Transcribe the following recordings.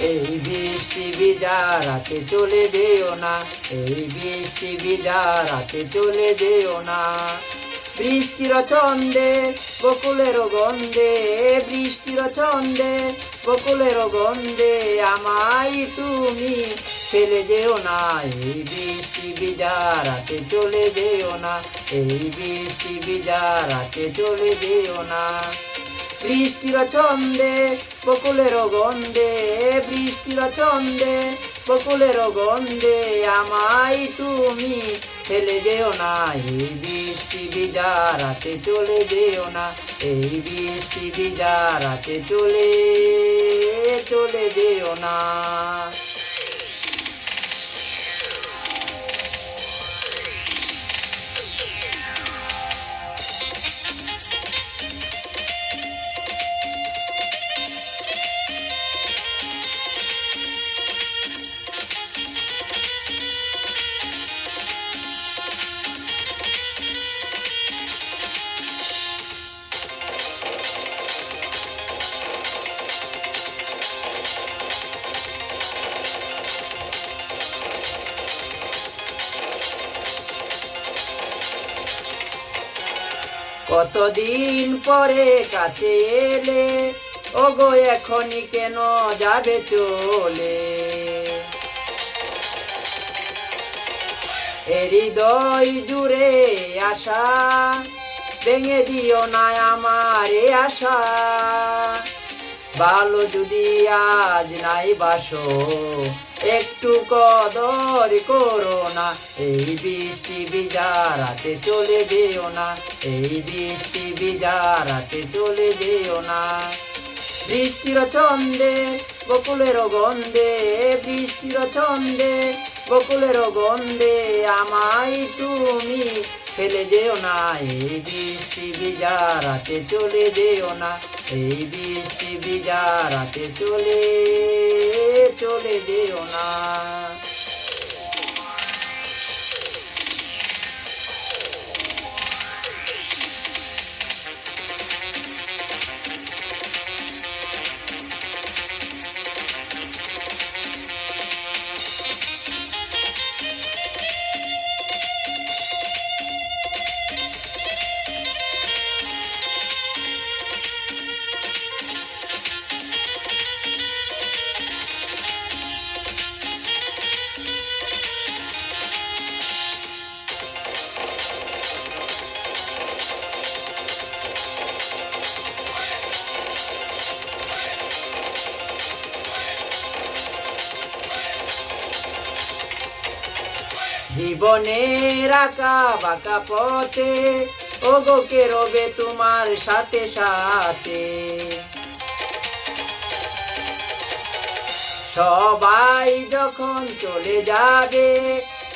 এই বৃষ্টি ভিজা রাতে চলে যেও না, এই বৃষ্টি ভিজা রাতে চলে যেও না। বৃষ্টির ছন্দে বকুলের গন্ধে, বৃষ্টির ছন্দে বকুলের গন্ধে আমায় তুমি ফেলে যেও না। এই বৃষ্টি ভিজা রাতে চলে যেও না, এই বৃষ্টি ভিজা রাতে চলে যেও না। বৃষ্টির ছন্দে বকুলের গন্ধে, বৃষ্টির ছন্দে বকুলের গন্ধে আমায় তুমি ফেলে যেও না। এই বৃষ্টি ভিজা রাতে চলে যেও না, এই বৃষ্টি ভিজা রাতে চলে যেও না। কতদিন পরে কাছে এলে, ওগো এখনই কেন যাবে চলে। হৃদয় জুড়ে আশা ভেঙে দিও না আমার এ আশা। ভালো যদি আজ নাই বাসো, একটু কদর করো না। এই বৃষ্টি ভিজা রাতে চলে যেও না, এই বৃষ্টি ভিজা রাতে চলে যেও না। বৃষ্টির ছন্দে বকুলের গন্ধে, বৃষ্টির ছন্দে বকুলের গন্ধে আমায় তুমি ফেলে যেও না। এই বৃষ্টি ভিজা রাতে চলে যেও না, এই বৃষ্টি ভিজা রাতে চলে যেও না। জীবনের আঁকা বাঁকা পথে ওগো কে রবে তোমার সাথে সাথে। সবাই যখন চলে যাবে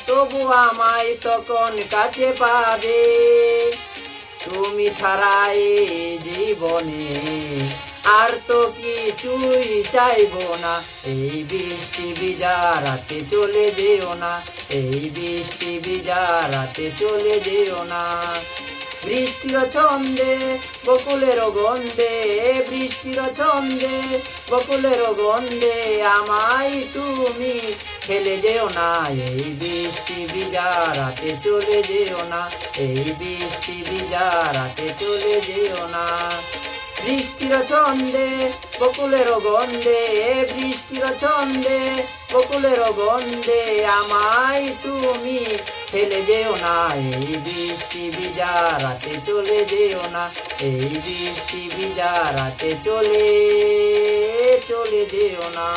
তবু আমায় তখন কাছে পাবে। তুমি ছাড়া এই জীবনে আর তো কিছুই চাইবো না। এই বৃষ্টি ভিজা রাতে চলে যেও না, এই বৃষ্টি ভিজা রাতে চলে যেও না। বৃষ্টির ছন্দে বকুলের গন্ধে, বৃষ্টির ছন্দে বকুলের গন্ধে আমায় তুমি ফেলে যেও না। এই বৃষ্টি ভিজা রাতে চলে যেও না, এই বৃষ্টি ভিজা রাতে চলে যেও না। বৃষ্টির ছন্দে বকুলের গন্ধে, বৃষ্টির ছন্দে বকুলের গন্ধে আমায় তুমি ফেলে যেও না। এই বৃষ্টি ভিজা রাতে চলে যেও না, এই বৃষ্টি ভিজা রাতে চলে যেও না।